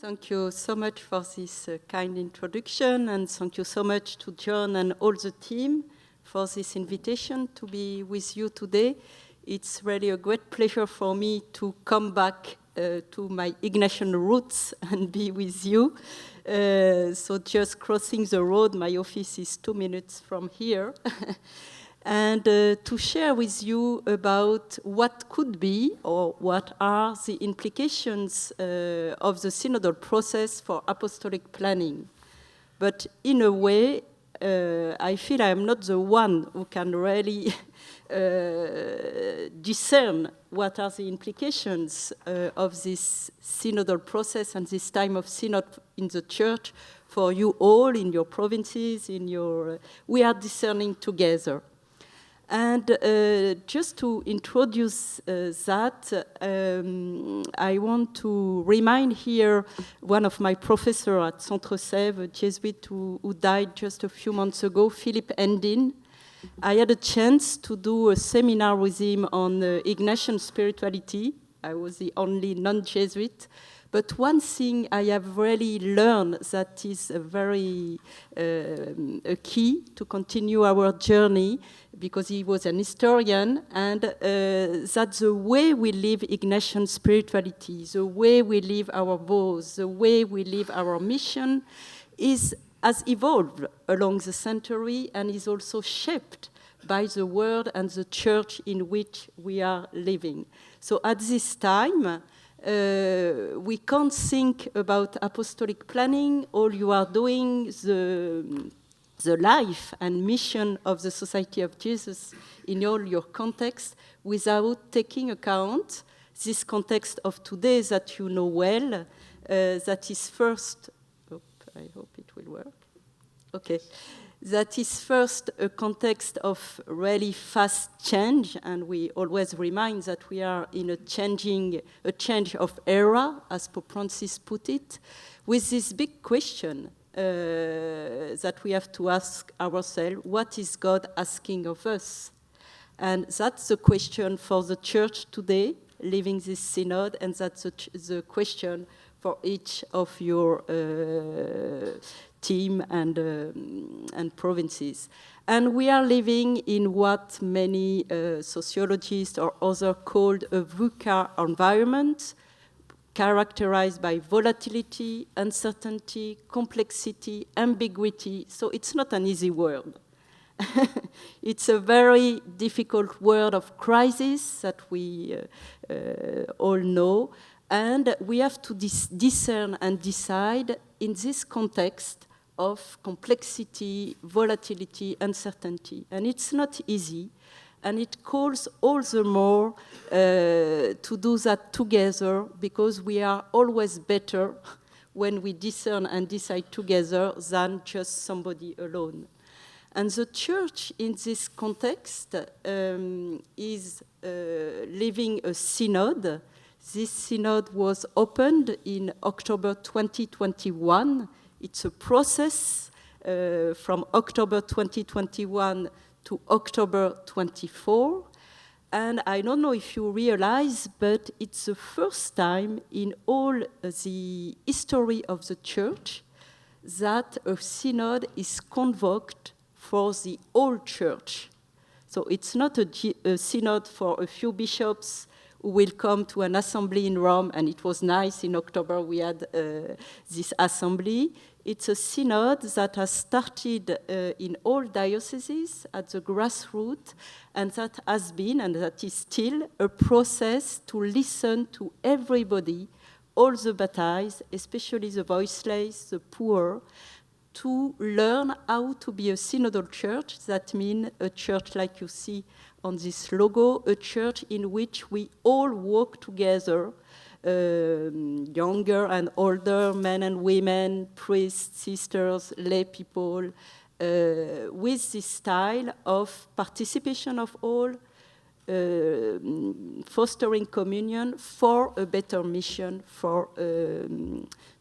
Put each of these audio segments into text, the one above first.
Thank you so much for this kind introduction, and thank you so much to John and all the team for this invitation to be with you today. It's really a great pleasure for me to come back to my Ignatian roots and be with you. So just crossing the road, my office is 2 minutes from here. And to share with you about what could be or what are the implications of the synodal process for apostolic planning. But in a way, I feel I am not the one who can really discern what are the implications of this synodal process and this time of synod in the church for you all, in your provinces, we are discerning together. And just to introduce that, I want to remind here one of my professors at Centre Sèvres, a Jesuit who died just a few months ago, Philippe Endin. I had a chance to do a seminar with him on Ignatian spirituality. I was the only non-Jesuit. But one thing I have really learned that is very a key to continue our journey, because he was an historian, and that the way we live Ignatian spirituality, the way we live our vows, the way we live our mission has evolved along the century and is also shaped by the world and the church in which we are living. So at this time, we can't think about apostolic planning. All you are doing, the life and mission of the Society of Jesus in all your context, without taking account this context of today that you know well, that is first, I hope it will work. Okay. That is first a context of really fast change, and we always remind that we are in a change of era, as Pope Francis put it, with this big question that we have to ask ourselves: what is God asking of us? And that's the question for the church today, living this synod, and that's the question for each of your team and provinces. And we are living in what many sociologists or others called a VUCA environment, characterized by volatility, uncertainty, complexity, ambiguity. So it's not an easy world. It's a very difficult world of crisis that we all know. And we have to discern and decide in this context of complexity, volatility, uncertainty. And it's not easy. And it calls all the more to do that together, because we are always better when we discern and decide together than just somebody alone. And the church in this context is living a synod. This synod was opened in October 2021. It's a process from October 2021 to October 24. And I don't know if you realize, but it's the first time in all the history of the church that a synod is convoked for the whole church. So it's not a synod for a few bishops who will come to an assembly in Rome, and it was nice. In October we had this assembly. It's a synod that has started in all dioceses at the grassroots, and that has been, and that is still, a process to listen to everybody, all the baptized, especially the voiceless, the poor, to learn how to be a synodal church. That means a church like you see on this logo, a church in which we all walk together, younger and older, men and women, priests, sisters, lay people, with this style of participation of all, fostering communion for a better mission, for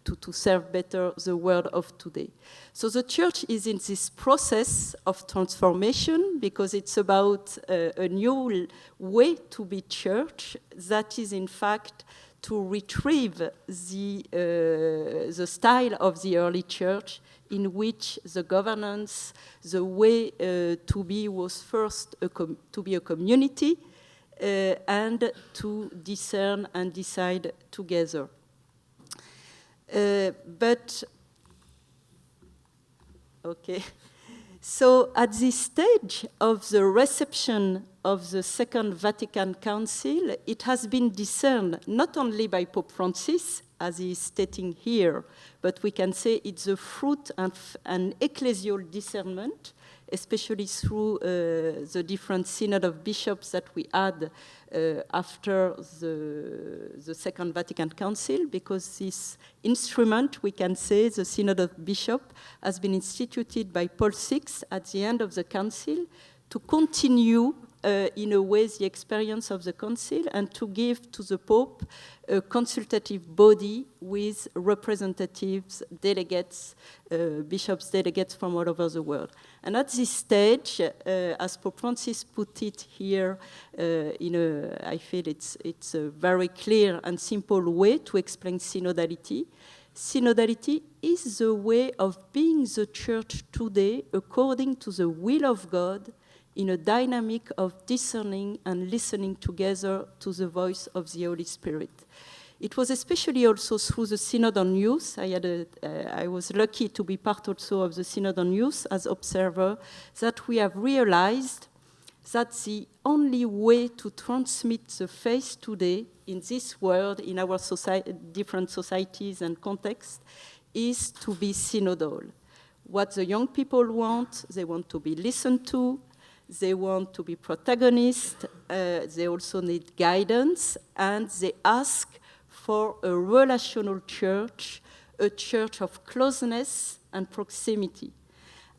to serve better the world of today. So the church is in this process of transformation, because it's about a new way to be church that is in fact to retrieve the style of the early church, in which the governance, the way to be was first to be a community and to discern and decide together. Okay. So at this stage of the reception of the Second Vatican Council, it has been discerned not only by Pope Francis, as he is stating here, but we can say it's the fruit of an ecclesial discernment, especially through the different synod of bishops that we had after the Second Vatican Council, because this instrument, we can say, the Synod of Bishops, has been instituted by Paul VI at the end of the Council to continue in a way the experience of the Council and to give to the Pope a consultative body with representatives, delegates, bishops, delegates from all over the world. And at this stage, as Pope Francis put it here, I feel it's a very clear and simple way to explain synodality. Synodality is the way of being the church today according to the will of God, in a dynamic of discerning and listening together to the voice of the Holy Spirit. It was especially also through the Synod on Youth. I was lucky to be part also of the Synod on Youth as observer, that we have realized that the only way to transmit the faith today in this world, in our different societies and contexts, is to be synodal. What the young people want, they want to be listened to, they want to be protagonists, they also need guidance, and they ask for a relational church, a church of closeness and proximity.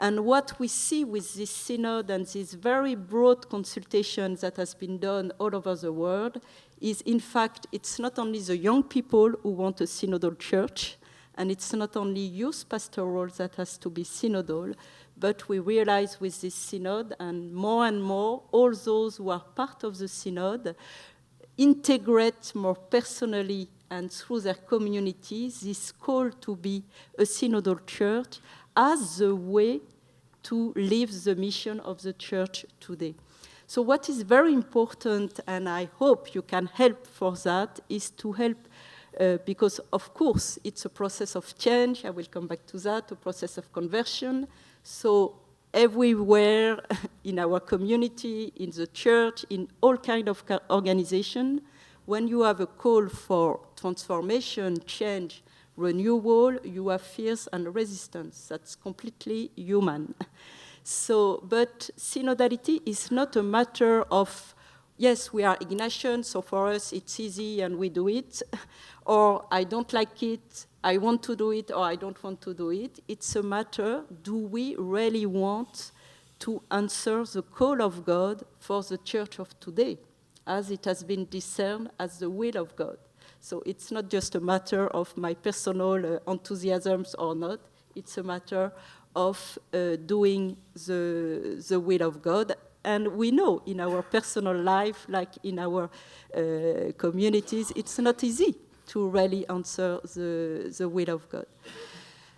And what we see with this synod and this very broad consultation that has been done all over the world is, in fact, it's not only the young people who want a synodal church, and it's not only youth pastoral that has to be synodal, but we realize with this synod, and more, all those who are part of the synod integrate more personally and through their communities this call to be a synodal church as the way to live the mission of the church today. So what is very important, and I hope you can help for that, is to help because, of course, it's a process of change. I will come back to that, a process of conversion. So everywhere in our community, in the church, in all kinds of organization, when you have a call for transformation, change, renewal, you have fears and resistance. That's completely human. So, but synodality is not a matter of, yes, we are Ignatian, so for us it's easy and we do it, or I don't like it, I want to do it, or I don't want to do it. It's a matter, do we really want to answer the call of God for the church of today, as it has been discerned as the will of God? So it's not just a matter of my personal enthusiasms or not, it's a matter of doing the will of God. And we know in our personal life, like in our communities, it's not easy to really answer the will of God.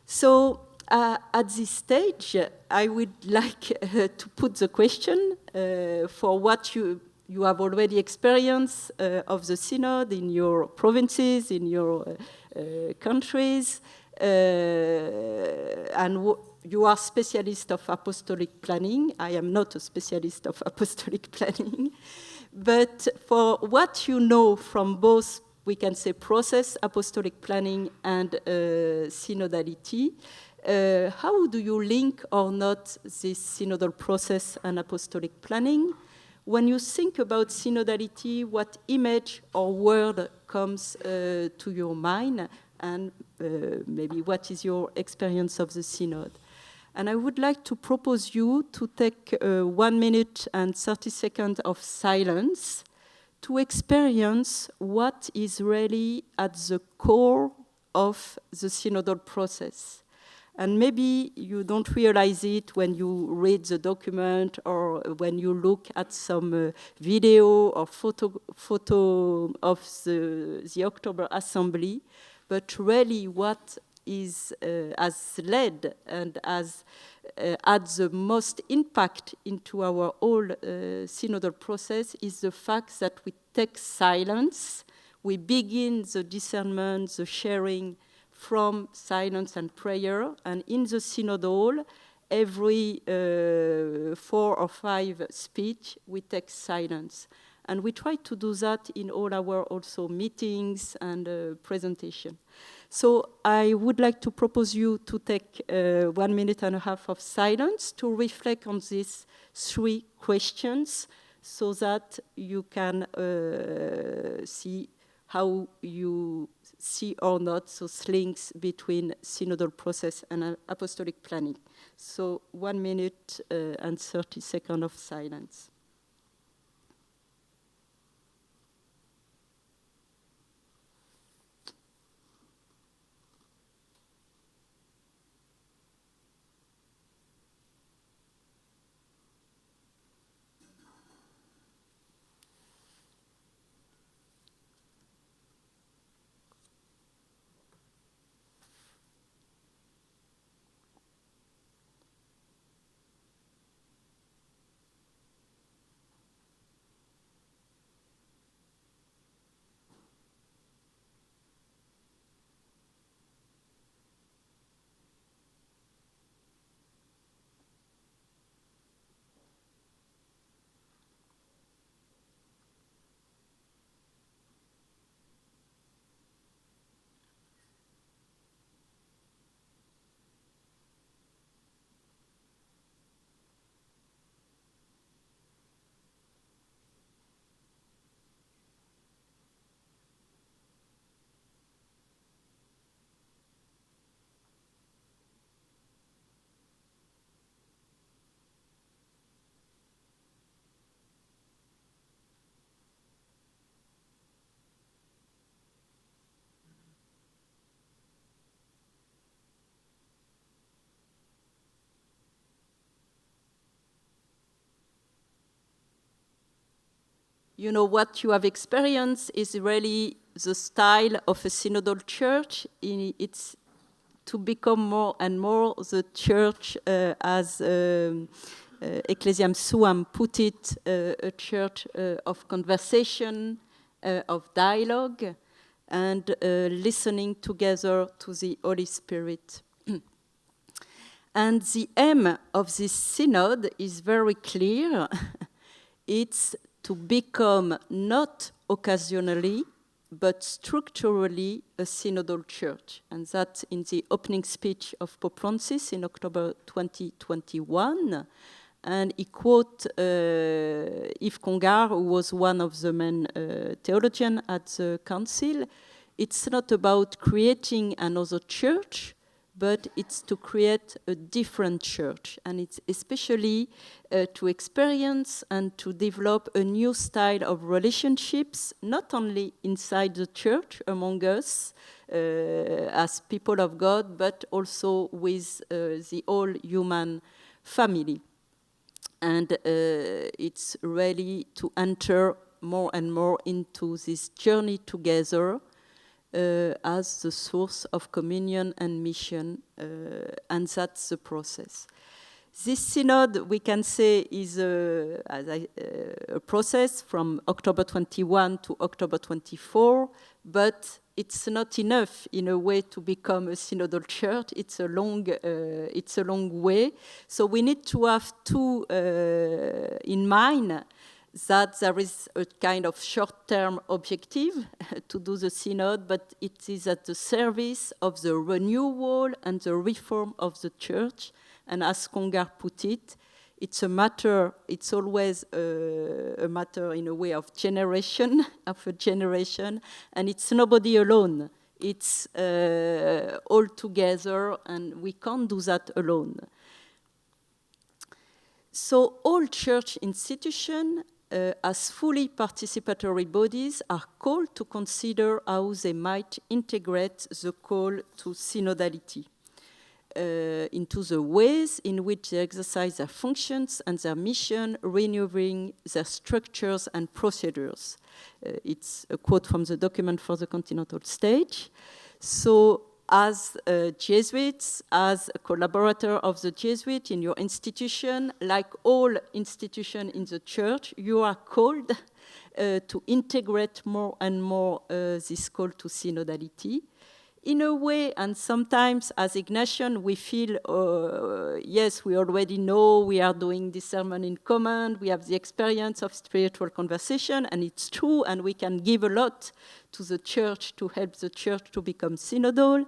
So at this stage, I would like to put the question for what you have already experienced of the synod in your provinces, in your countries, and you are specialist of apostolic planning. I am not a specialist of apostolic planning. But for what you know from both, we can say, process, apostolic planning, and synodality, how do you link or not this synodal process and apostolic planning? When you think about synodality, what image or word comes to your mind, and maybe what is your experience of the synod? And I would like to propose you to take 1 minute and 30 seconds of silence to experience what is really at the core of the synodal process. And maybe you don't realize it when you read the document or when you look at some video or photo of the October Assembly, but really what has led and has had the most impact into our whole synodal process is the fact that we take silence. We begin the discernment, the sharing from silence and prayer. And in the synodal, every 4 or 5 speech, we take silence. And we try to do that in all our also meetings and presentation. So I would like to propose you to take 1.5 minutes of silence to reflect on these 3 questions so that you can see how you see or not those links between synodal process and apostolic planning. So 1 minute and 30 seconds of silence. You know, what you have experienced is really the style of a synodal church. It's to become more and more the church as Ecclesiam Suam put it, a church of conversation, of dialogue, and listening together to the Holy Spirit. And the aim of this synod is very clear. It's to become not occasionally, but structurally a synodal church. And that in the opening speech of Pope Francis in October 2021. And he quote Yves Congar, who was one of the main theologians at the council. It's not about creating another church, but it's to create a different church. And it's especially to experience and to develop a new style of relationships, not only inside the church among us as people of God, but also with the whole human family. And it's really to enter more and more into this journey together as the source of communion and mission, and that's the process. This synod, we can say, is a process from October 21 to October 24, but it's not enough in a way to become a synodal church. It's a long way. So we need to have two in mind, that there is a kind of short-term objective to do the synod, but it is at the service of the renewal and the reform of the church. And as Congar put it, it's always a matter in a way of a generation, and it's nobody alone. It's all together, and we can't do that alone. So all church institutions, as fully participatory bodies, are called to consider how they might integrate the call to synodality. into the ways in which they exercise their functions and their mission, renewing their structures and procedures. It's a quote from the document for the continental stage. So as Jesuits, as a collaborator of the Jesuits in your institution, like all institutions in the church, you are called to integrate more and more this call to synodality. In a way, and sometimes as Ignatian, we feel, yes, we already know, we are doing discernment in common, we have the experience of spiritual conversation, and it's true, and we can give a lot to the church to help the church to become synodal.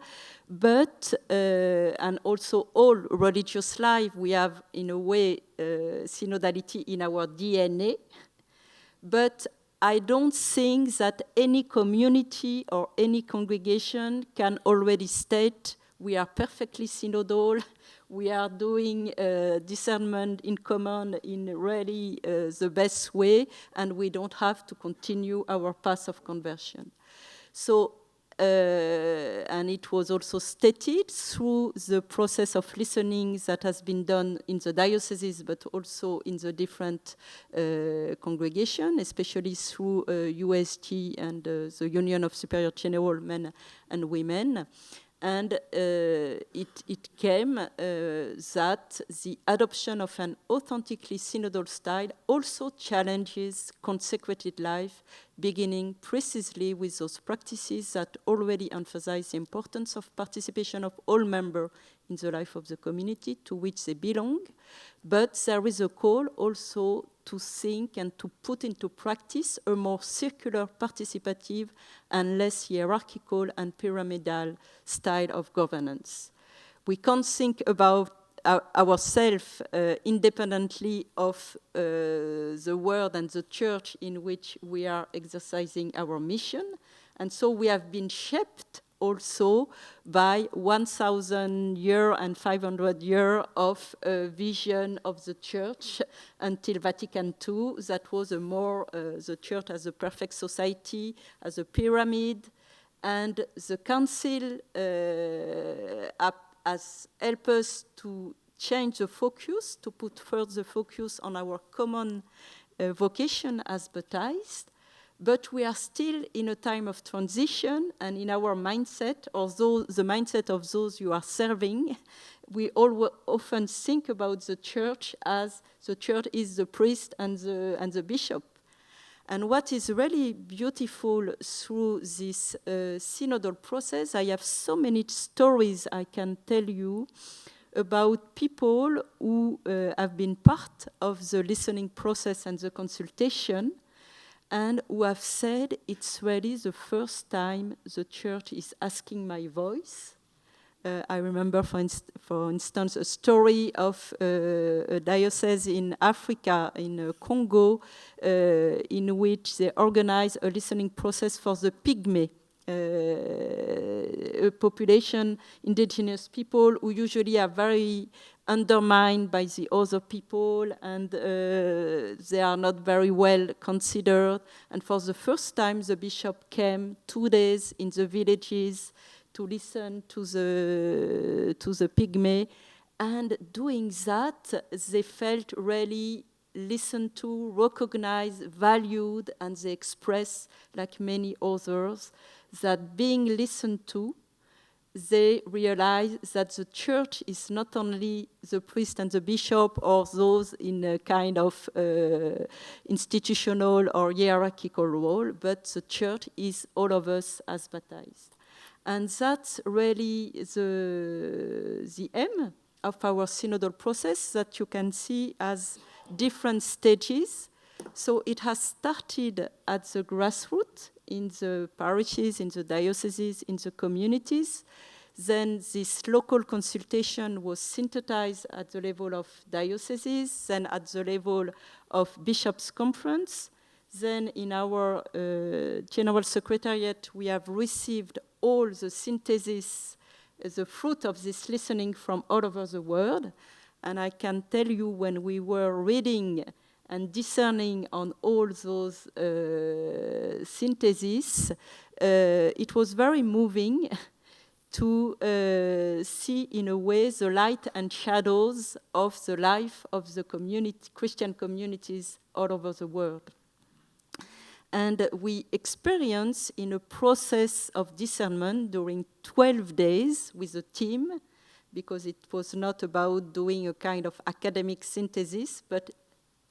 But, and also all religious life, we have, in a way, synodality in our DNA. But I don't think that any community or any congregation can already state we are perfectly synodal, we are doing discernment in common in really the best way, and we don't have to continue our path of conversion. So, and it was also stated through the process of listening that has been done in the dioceses, but also in the different congregations, especially through USG and the Union of Superior General Men and Women. And it came that the adoption of an authentically synodal style also challenges consecrated life, beginning precisely with those practices that already emphasize the importance of participation of all members in the life of the community to which they belong. But there is a call also to think and to put into practice a more circular, participative, and less hierarchical and pyramidal style of governance. We can't think about ourselves independently of the world and the church in which we are exercising our mission. And so we have been shaped also by 1,000 years and 500 years of vision of the church until Vatican II. That was a more the church as a perfect society, as a pyramid, and the council has helped us to change the focus, to put further focus on our common vocation as baptized. But we are still in a time of transition, and in our mindset, although the mindset of those you are serving, we often think about the church as the church is the priest and the bishop. And what is really beautiful through this synodal process, I have so many stories I can tell you about people who have been part of the listening process and the consultation, and who have said it's really the first time the church is asking my voice. I remember, for instance, a story of a diocese in Africa, in Congo, in which they organized a listening process for the Pygmy, a population, indigenous people who usually are very undermined by the other people, and they are not very well considered. And for the first time, the bishop came 2 days in the villages to listen to the Pygmy, and doing that, they felt really listened to, recognized, valued, and they expressed, like many others, that being listened to, they realize that the church is not only the priest and the bishop or those in a kind of institutional or hierarchical role, but the church is all of us as baptized. And that's really the aim of our synodal process that you can see as different stages. So it has started at the grassroots, in the parishes, in the dioceses, in the communities. Then this local consultation was synthesized at the level of dioceses, then at the level of bishops' conference. Then in our General Secretariat, we have received all the synthesis, the fruit of this listening from all over the world. And I can tell you, when we were reading and discerning on all those syntheses, it was very moving to see in a way the light and shadows of the life of the community, Christian communities all over the world. And we experience in a process of discernment during 12 days with a team, because it was not about doing a kind of academic synthesis, but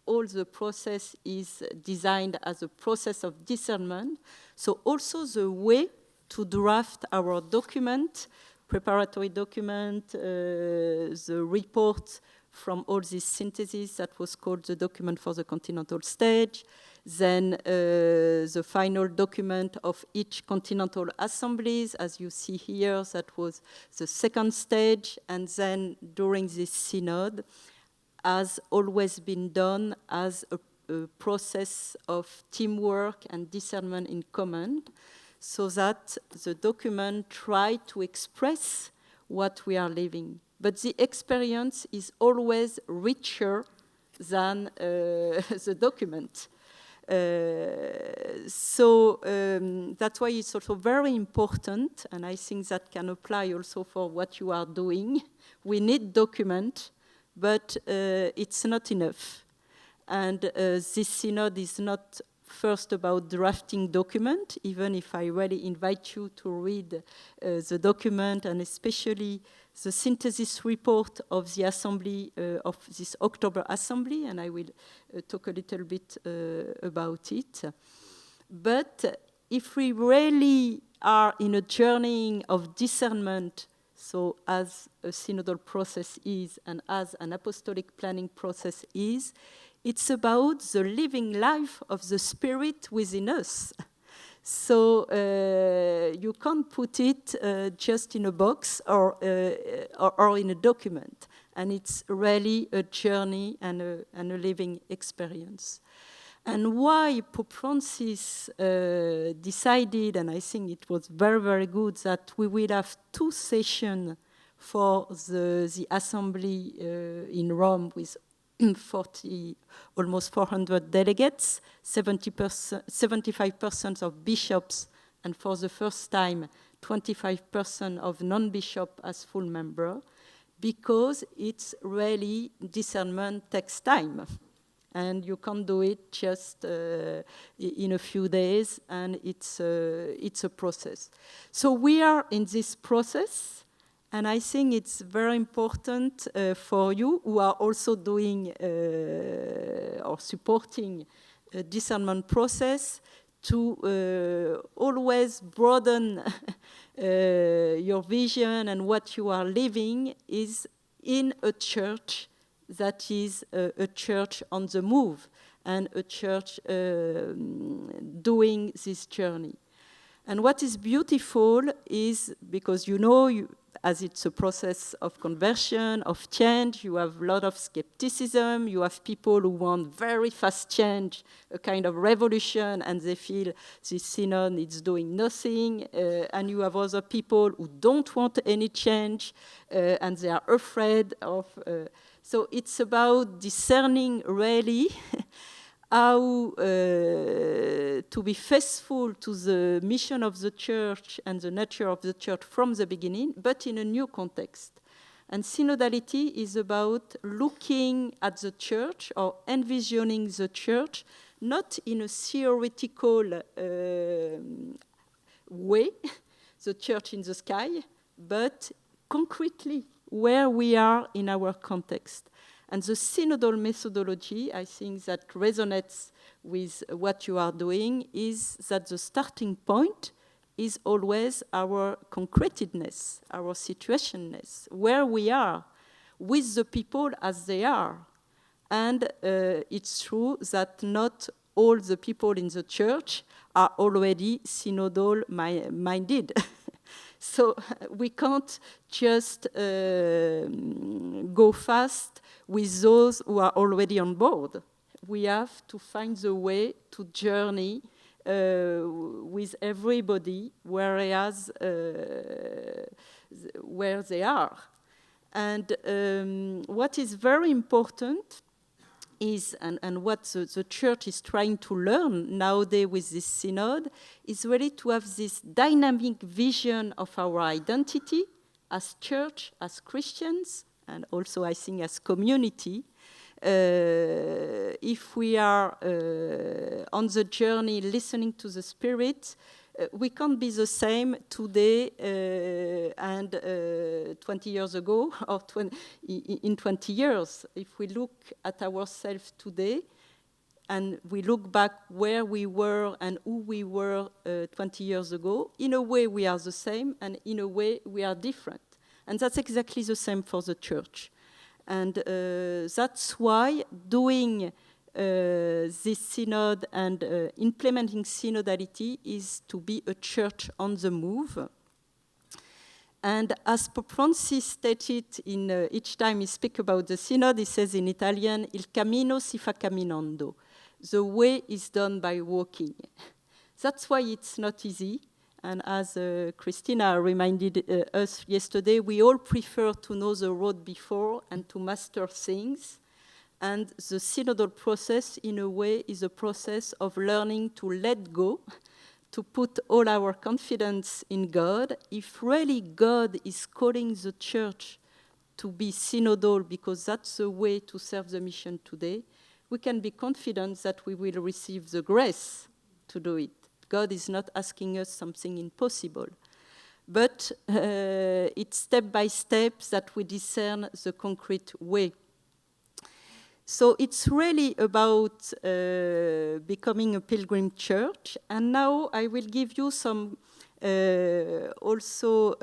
all the process is designed as a process of discernment. So also the way to draft our document, preparatory document, the report from all this synthesis that was called the document for the continental stage, then the final document of each continental assemblies, as you see here, that was the second stage, and then during this synod, has always been done as a process of teamwork and discernment in common, so that the document tries to express what we are living. But the experience is always richer than the document. So that's why it's also very important, and I think that can apply also for what you are doing. We need document, but it's not enough. And this synod is not first about drafting document, even if I really invite you to read the document, and especially the synthesis report of the assembly, of this October assembly, and I will talk a little bit about it. But if we really are in a journey of discernment, so as a synodal process is, and as an apostolic planning process is, it's about the living life of the Spirit within us. So you can't put it just in a box or in a document. And it's really a journey and a living experience. And why Pope Francis decided, and I think it was very, very good, that we will have 2 sessions for the assembly in Rome with 40, almost 400 delegates, 75% of bishops, and for the first time, 25% of non-bishop as full member, because it's really discernment takes time. And you can't do it just in a few days, and it's a process. So we are in this process. And I think it's very important for you who are also doing or supporting a discernment process to always broaden your vision, and what you are living is in a church that is a church on the move, and a church doing this journey. And what is beautiful is, because as it's a process of conversion, of change, you have a lot of skepticism, you have people who want very fast change, a kind of revolution, and they feel this synod is doing nothing, and you have other people who don't want any change, and they are afraid of... So it's about discerning really how to be faithful to the mission of the church and the nature of the church from the beginning, but in a new context. And synodality is about looking at the church or envisioning the church, not in a theoretical way, the church in the sky, but concretely where we are in our context. And the synodal methodology, I think that resonates with what you are doing, is that the starting point is always our concretedness, our situationness, where we are, with the people as they are. And it's true that not all the people in the church are already synodal-minded. So we can't just go fast with those who are already on board. We have to find the way to journey with everybody, where they are. And what is very important is, and what the church is trying to learn nowadays with this synod, is really to have this dynamic vision of our identity as church, as Christians, and also I think as community. If we are on the journey listening to the Spirit, we can't be the same today and 20 years ago, or in 20 years. If we look at ourselves today and we look back where we were and who we were 20 years ago, in a way we are the same, and in a way we are different. And that's exactly the same for the church. And that's why doing this synod and implementing synodality is to be a church on the move. And as Pope Francis stated in each time he speaks about the synod, he says in Italian, il cammino si fa camminando. The way is done by walking. That's why it's not easy. And as Christina reminded us yesterday, we all prefer to know the road before and to master things. And the synodal process, in a way, is a process of learning to let go, to put all our confidence in God. If really God is calling the church to be synodal, because that's the way to serve the mission today, we can be confident that we will receive the grace to do it. God is not asking us something impossible. But it's step by step that we discern the concrete way. So it's really about becoming a pilgrim church. And now I will give you some also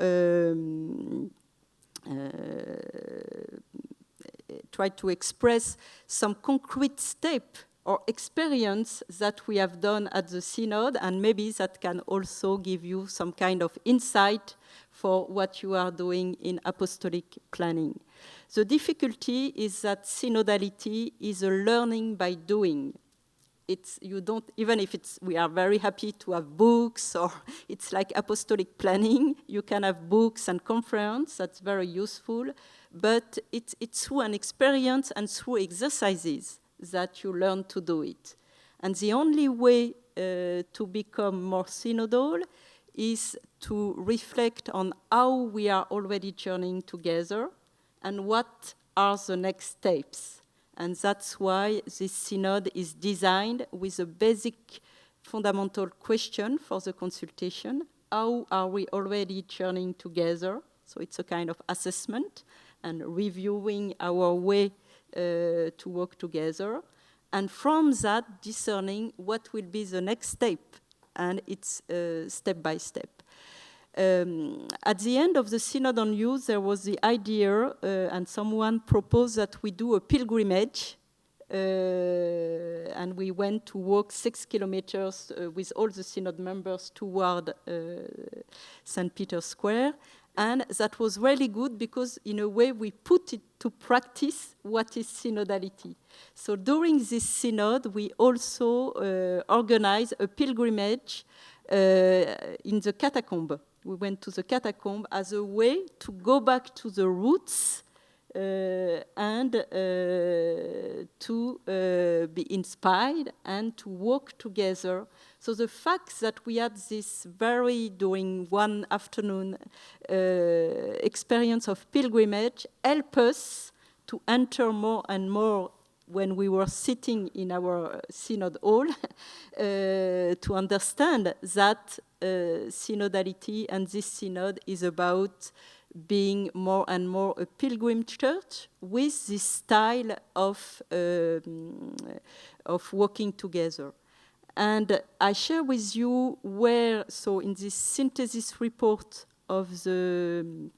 try to express some concrete step or experience that we have done at the synod, and maybe that can also give you some kind of insight for what you are doing in apostolic planning. The difficulty is that synodality is a learning by doing. It's, you don't, even if it's, we are very happy to have books, or it's like apostolic planning, you can have books and conference, that's very useful, but it's through an experience and through exercises that you learn to do it. And the only way to become more synodal is to reflect on how we are already journeying together and what are the next steps. And that's why this synod is designed with a basic fundamental question for the consultation. How are we already journeying together? So it's a kind of assessment and reviewing our way to work together. And from that, discerning what will be the next step. And it's step by step. At the end of the Synod on Youth, there was the idea, and someone proposed that we do a pilgrimage, and we went to walk 6 kilometers with all the Synod members toward St. Peter's Square. And that was really good because, in a way, we put it to practice what is synodality. So during this synod, we also organized a pilgrimage in the catacomb. We went to the catacomb as a way to go back to the roots and to be inspired and to walk together. So the fact that we had this during one afternoon experience of pilgrimage helped us to enter more and more when we were sitting in our synod hall to understand that synodality and this synod is about being more and more a pilgrim church with this style of working together. And I share with you where, so in this synthesis report of the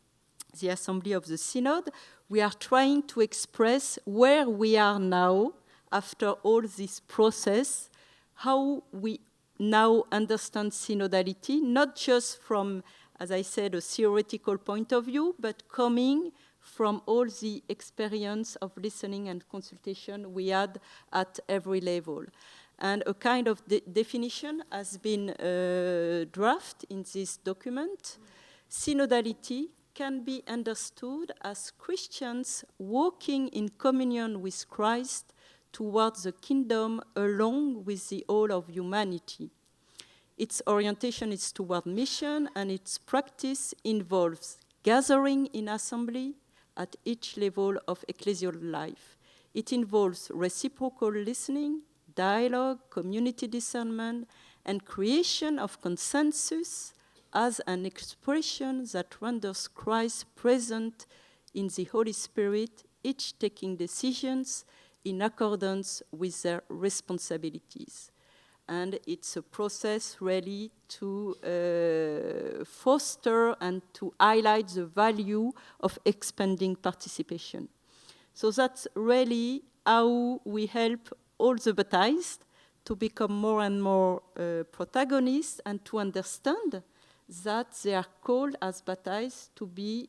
Assembly of the Synod, we are trying to express where we are now after all this process, how we now understand synodality, not just from, as I said, a theoretical point of view, but coming from all the experience of listening and consultation we had at every level. And a kind of definition has been drafted in this document. Synodality can be understood as Christians walking in communion with Christ towards the kingdom along with the whole of humanity. Its orientation is toward mission, and its practice involves gathering in assembly at each level of ecclesial life. It involves reciprocal listening, dialogue, community discernment, and creation of consensus as an expression that renders Christ present in the Holy Spirit, each taking decisions in accordance with their responsibilities. And it's a process really to foster and to highlight the value of expanding participation. So that's really how we help all the baptized to become more and more protagonists and to understand that they are called as baptized to be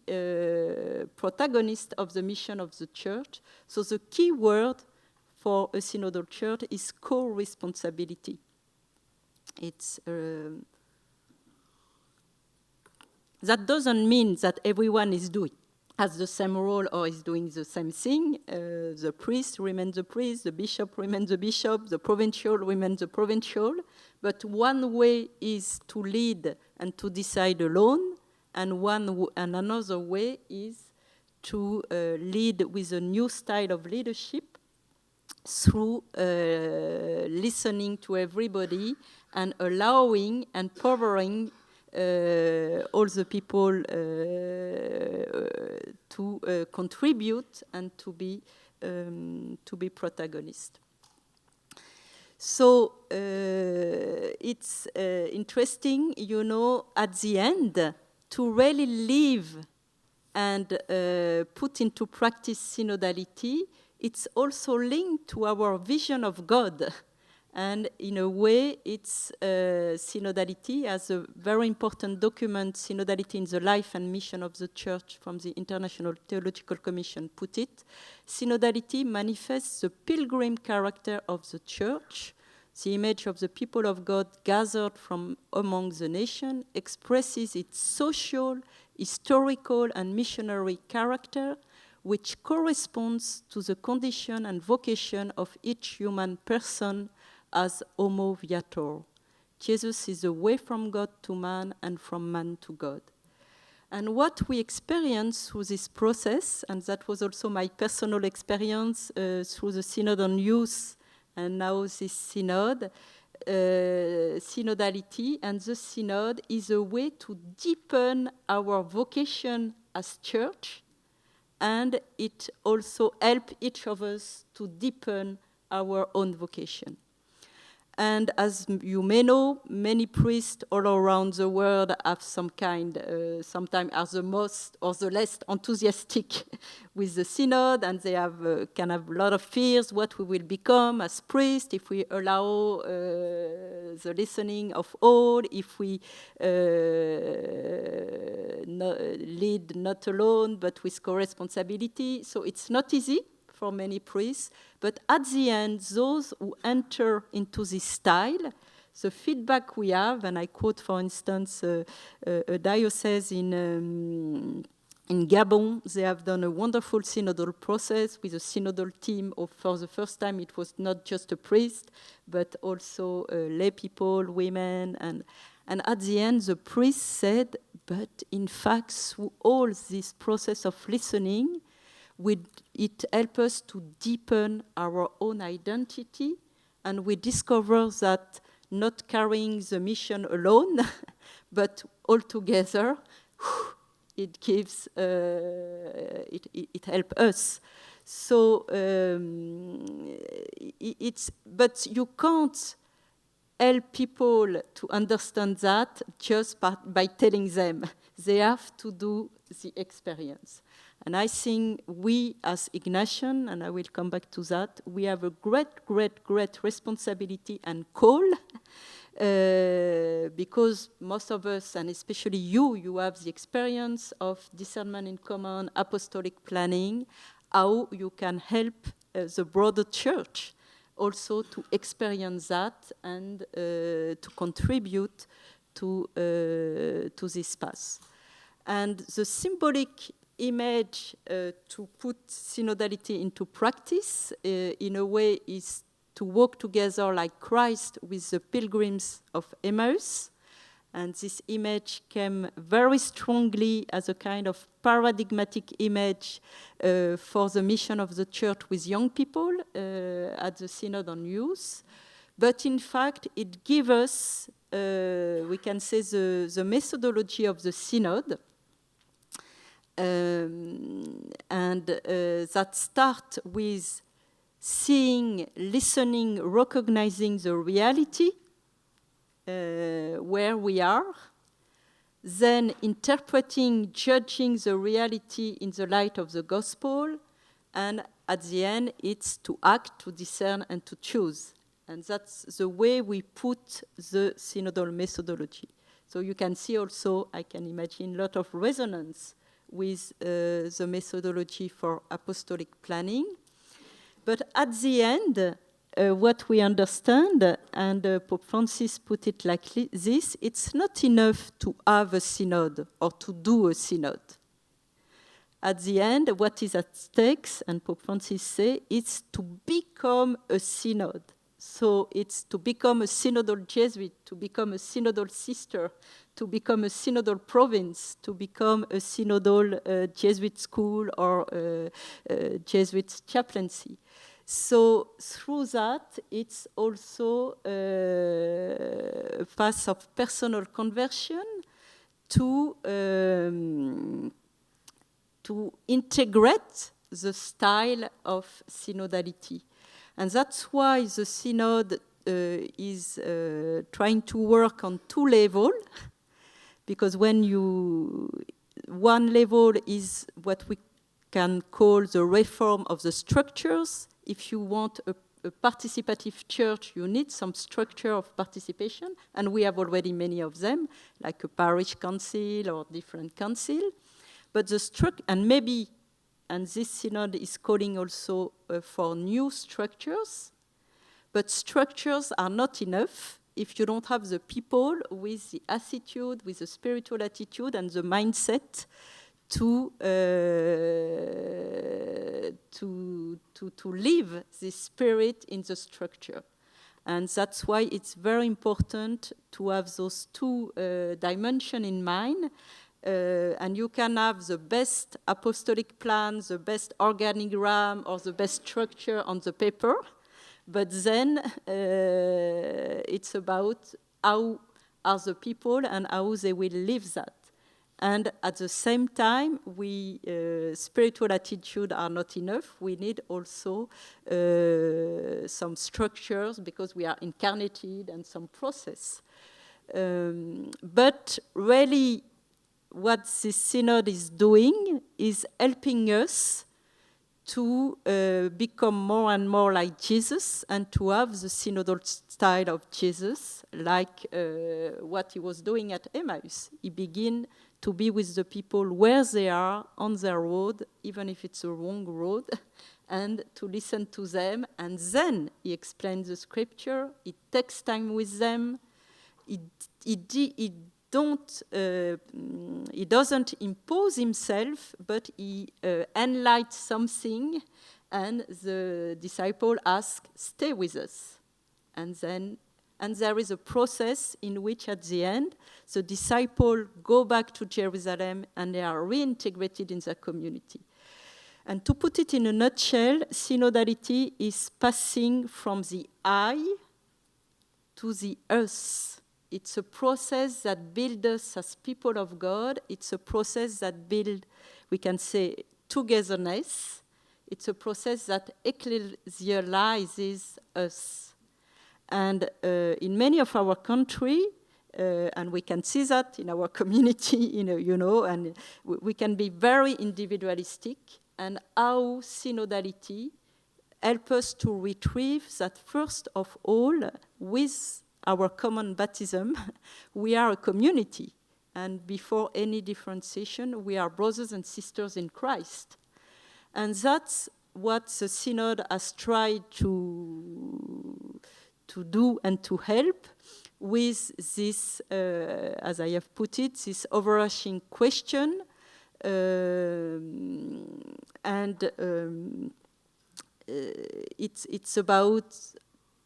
protagonists of the mission of the church. So the key word for a synodal church is co-responsibility. It's that doesn't mean that everyone has the same role or is doing the same thing. The priest remains the priest, the bishop remains the bishop, the provincial remains the provincial. But one way is to lead and to decide alone, and another way is to lead with a new style of leadership through listening to everybody and allowing and empowering all the people to contribute and to be protagonists. So it's interesting, at the end, to really live and put into practice synodality. It's also linked to our vision of God. And in a way, it's synodality as a very important document, Synodality in the Life and Mission of the Church from the International Theological Commission put it. Synodality manifests the pilgrim character of the Church. The image of the people of God gathered from among the nation expresses its social, historical, and missionary character, which corresponds to the condition and vocation of each human person as homo viator. Jesus is the way from God to man and from man to God. And what we experience through this process, and that was also my personal experience through the Synod on Youth and now this synod, synodality, and the synod is a way to deepen our vocation as church, and it also helps each of us to deepen our own vocation. And as you may know, many priests all around the world have some kind, sometimes are the most or the less enthusiastic with the synod, and they can have a lot of fears what we will become as priests if we allow the listening of all, if we lead not alone but with co-responsibility. So it's not easy for many priests, but at the end, those who enter into this style, the feedback we have, and I quote, for instance, a diocese in Gabon, they have done a wonderful synodal process with a synodal team. For the first time, it was not just a priest, but also lay people, women, and at the end, the priest said, but in fact, through all this process of listening, it helps us to deepen our own identity, and we discover that not carrying the mission alone, but all together, it gives, it helps us. So but you can't help people to understand that just by telling them. They have to do the experience. And I think we as Ignatian, and I will come back to that, we have a great responsibility and call, because most of us, and especially you have the experience of discernment in common, apostolic planning, how you can help the broader church also to experience that and to contribute to this path. And the symbolic image to put synodality into practice, in a way, is to walk together like Christ with the pilgrims of Emmaus. And this image came very strongly as a kind of paradigmatic image for the mission of the church with young people at the Synod on Youth. But in fact, it gives us, we can say, the methodology of the Synod. And that starts with seeing, listening, recognizing the reality where we are, then interpreting, judging the reality in the light of the gospel, and at the end, it's to act, to discern, and to choose. And that's the way we put the synodal methodology. So you can see also, I can imagine, a lot of resonance with the methodology for apostolic planning. But at the end, what we understand, and Pope Francis put it like this, it's not enough to have a synod or to do a synod. At the end, what is at stake, and Pope Francis says, it's to become a synod. So it's to become a synodal Jesuit, to become a synodal sister, to become a synodal province, to become a synodal Jesuit school or Jesuit chaplaincy. So through that, it's also a path of personal conversion to integrate the style of synodality. And that's why the synod is trying to work on two levels, because one level is what we can call the reform of the structures. If you want a participative church, you need some structure of participation, and we have already many of them, like a parish council or different council. But the and this synod is calling also for new structures, but structures are not enough if you don't have the people with the attitude, with the spiritual attitude and the mindset to live this spirit in the structure. And that's why it's very important to have those two dimensions in mind. And you can have the best apostolic plan, the best organigram, or the best structure on the paper, but then it's about how are the people and how they will live that. And at the same time, spiritual attitude are not enough. We need also some structures because we are incarnated and some process. But really, what this synod is doing is helping us to become more and more like Jesus and to have the synodal style of Jesus, like what he was doing at Emmaus. He began to be with the people where they are on their road, even if it's a wrong road, and to listen to them. And then he explains the scripture. He takes time with them. He doesn't impose himself, but he enlightens something, and the disciple asks, "Stay with us." And there is a process in which, at the end, the disciples go back to Jerusalem and they are reintegrated in their community. And to put it in a nutshell, synodality is passing from the I to the us. It's a process that builds us as people of God. It's a process that builds, we can say, togetherness. It's a process that ecclesializes us. And in many of our countries, and we can see that in our community, and we can be very individualistic, and how synodality helps us to retrieve that, first of all, with our common baptism, we are a community. And before any differentiation, we are brothers and sisters in Christ. And that's what the Synod has tried to do and to help with this, as I have put it, this overarching question It's about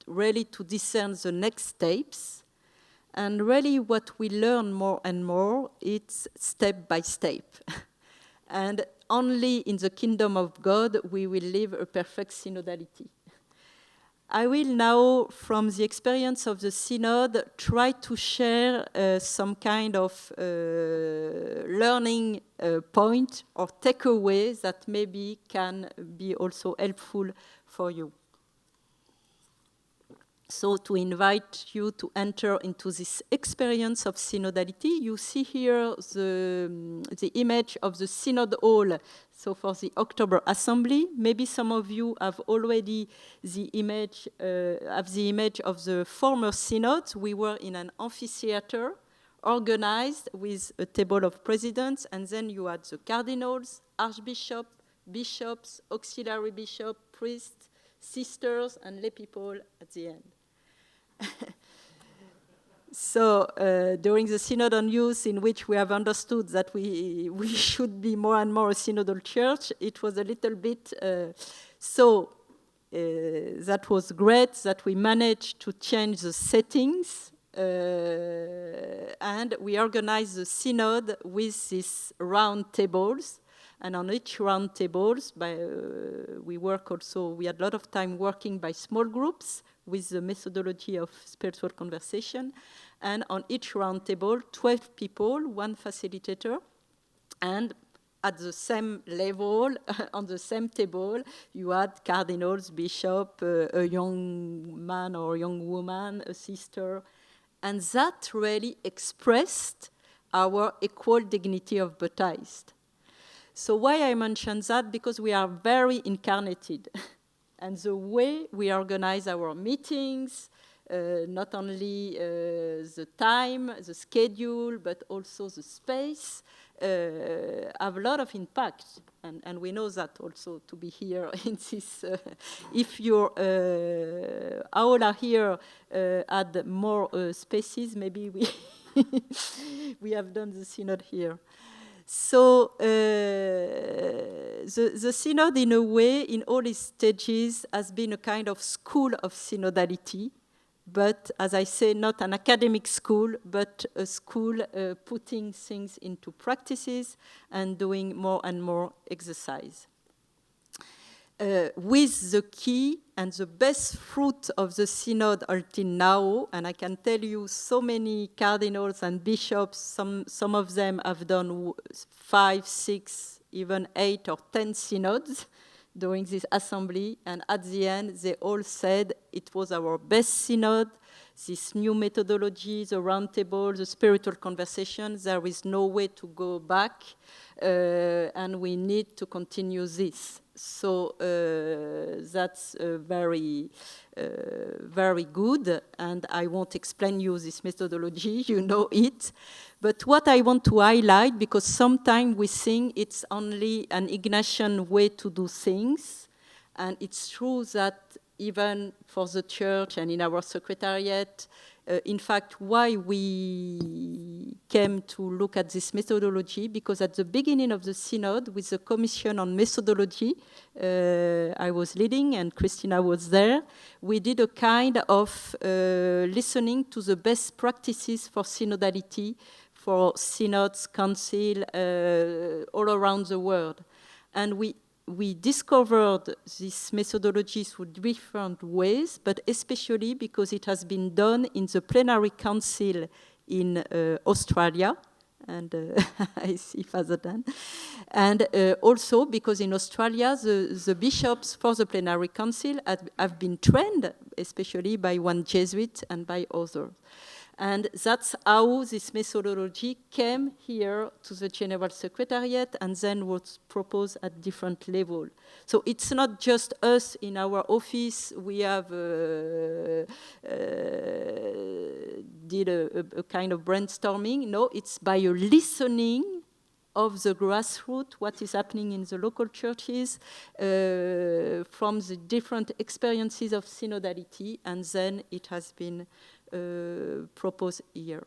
really to discern the next steps. And really what we learn more and more, it's step by step. And only in the kingdom of God we will live a perfect synodality. I will now, from the experience of the synod, try to share some kind of learning point or takeaway that maybe can be also helpful for you. So to invite you to enter into this experience of synodality, you see here the image of the synod hall. So for the October assembly, maybe some of you have already the image of the former synods. We were in an amphitheater organized with a table of presidents, and then you had the cardinals, archbishop, bishops, auxiliary bishop, priests, sisters, and lay people at the end. So during the Synod on Youth, in which we have understood that we should be more and more a synodal church, it was a little bit that was great that we managed to change the settings, and we organized the synod with these round tables. And on each round tables, we had a lot of time working by small groups with the methodology of spiritual conversation. And on each round table, 12 people, one facilitator, and at the same level, on the same table, you had cardinals, bishop, a young man or young woman, a sister. And that really expressed our equal dignity of baptized. So why I mention that? Because we are very incarnated. And the way we organize our meetings, not only the time, the schedule, but also the space, have a lot of impact. And we know that also to be here in this. If your aula here had more spaces, maybe we have done the synod here. So the synod, in a way, in all its stages, has been a kind of school of synodality, but, as I say, not an academic school, but a school putting things into practices and doing more and more exercise. With the key and the best fruit of the synod until now, and I can tell you so many cardinals and bishops, some of them have done 5, 6, even 8 or 10 synods during this assembly, and at the end they all said it was our best synod, this new methodology, the round table, the spiritual conversation, there is no way to go back, and we need to continue this. So that's very, very good, and I won't explain you this methodology, you know it. But what I want to highlight, because sometimes we think it's only an Ignatian way to do things, and it's true that even for the church and in our secretariat, in fact, why we came to look at this methodology, because at the beginning of the synod, with the Commission on Methodology, I was leading and Christina was there, we did a kind of listening to the best practices for synodality, for synods, council, all around the world. And we discovered this methodology through different ways, but especially because it has been done in the plenary council in Australia, and I see Father Dan, and also because in Australia the bishops for the plenary council have been trained, especially by one Jesuit and by others. And that's how this methodology came here to the General Secretariat and then was proposed at different levels. So it's not just us in our office. We have did a kind of brainstorming. No, it's by a listening of the grassroots, what is happening in the local churches, from the different experiences of synodality, and then it has been proposed here.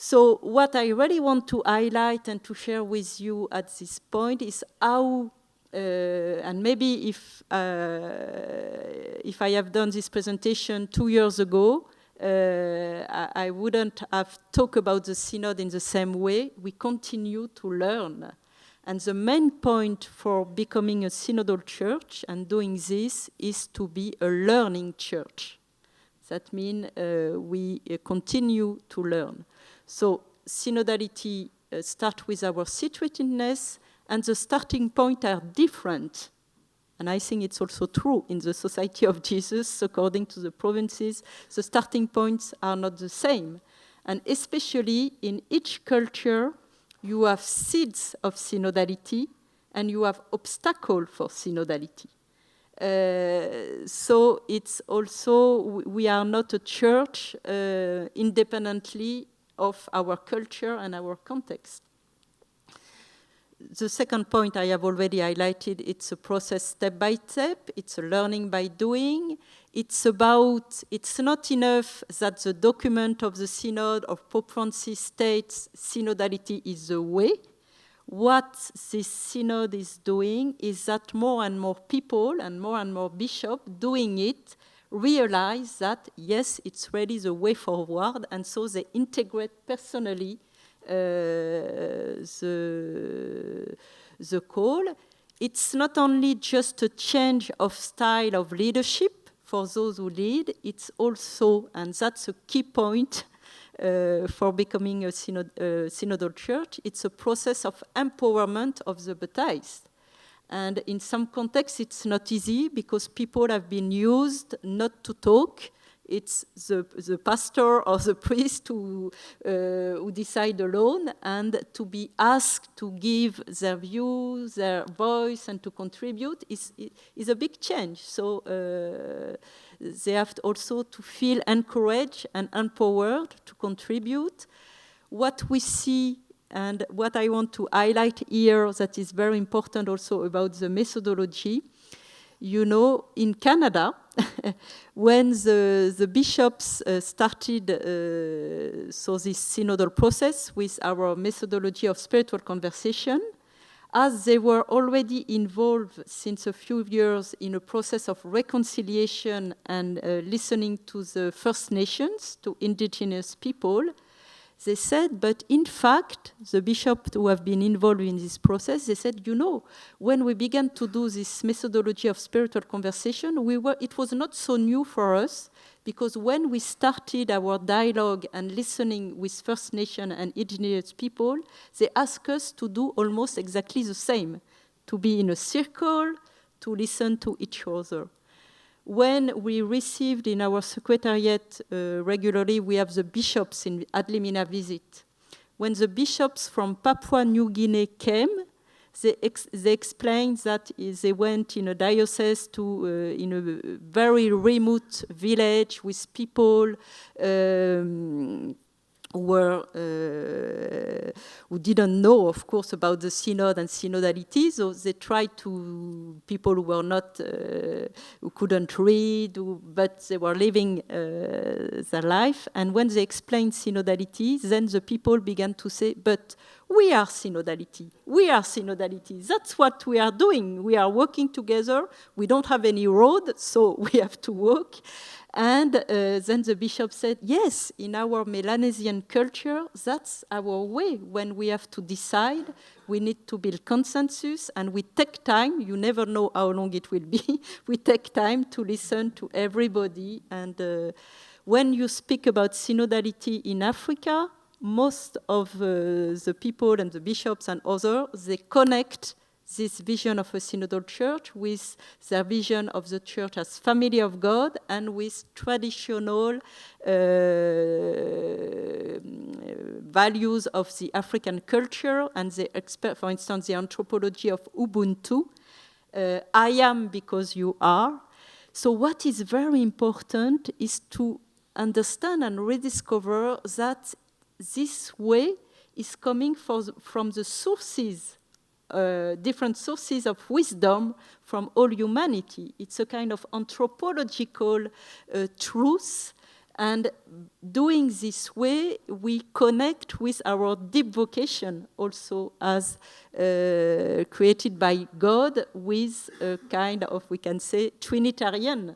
So what I really want to highlight and to share with you at this point is how, and maybe if I have done this presentation 2 years ago, I wouldn't have talked about the synod in the same way. We continue to learn. And the main point for becoming a synodal church and doing this is to be a learning church. That means we continue to learn. So synodality starts with our situatedness, and the starting points are different. And I think it's also true in the Society of Jesus, according to the provinces, the starting points are not the same. And especially in each culture, you have seeds of synodality, and you have obstacles for synodality. So it's also, we are not a church independently of our culture and our context. The second point I have already highlighted, it's a process step by step, it's a learning by doing. It's not enough that the document of the Synod of Pope Francis states synodality is the way. What this synod is doing is that more and more people and more bishops doing it realize that, yes, it's really the way forward, and so they integrate personally the call. It's not only just a change of style of leadership for those who lead, it's also, and that's a key point, for becoming a synodal church, it's a process of empowerment of the baptized. And in some contexts, it's not easy because people have been used not to talk. It's the pastor or the priest who decide alone, and to be asked to give their views, their voice, and to contribute is a big change. So they have also to feel encouraged and empowered to contribute. What we see and what I want to highlight here that is very important also about the methodology, you know, in Canada, when the bishops started so this synodal process with our methodology of spiritual conversation, as they were already involved since a few years in a process of reconciliation and listening to the First Nations, to indigenous people, they said, but in fact, the bishops who have been involved in this process, they said, you know, when we began to do this methodology of spiritual conversation, it was not so new for us, because when we started our dialogue and listening with First Nation and indigenous people, they asked us to do almost exactly the same, to be in a circle, to listen to each other. When we received in our secretariat regularly, we have the bishops in ad limina visit. When the bishops from Papua New Guinea came, they explained that they went in a diocese to in a very remote village with people who didn't know, of course, about the synod and synodality. So they tried to people who were not, who couldn't read, but they were living their life. And when they explained synodality, then the people began to say, "But we are synodality. We are synodality. That's what we are doing. We are working together. We don't have any road, so we have to walk." And then the bishop said, yes, in our Melanesian culture, that's our way. When we have to decide, we need to build consensus, and we take time. You never know how long it will be. We take time to listen to everybody. And when you speak about synodality in Africa, most of the people and the bishops and others, they connect this vision of a synodal church with their vision of the church as family of God and with traditional values of the African culture, and they expect, for instance, the anthropology of Ubuntu. I am because you are. So what is very important is to understand and rediscover that this way is coming from the sources, different sources of wisdom from all humanity. It's a kind of anthropological truth, And doing this way, we connect with our deep vocation also as created by God with a kind of, we can say, Trinitarian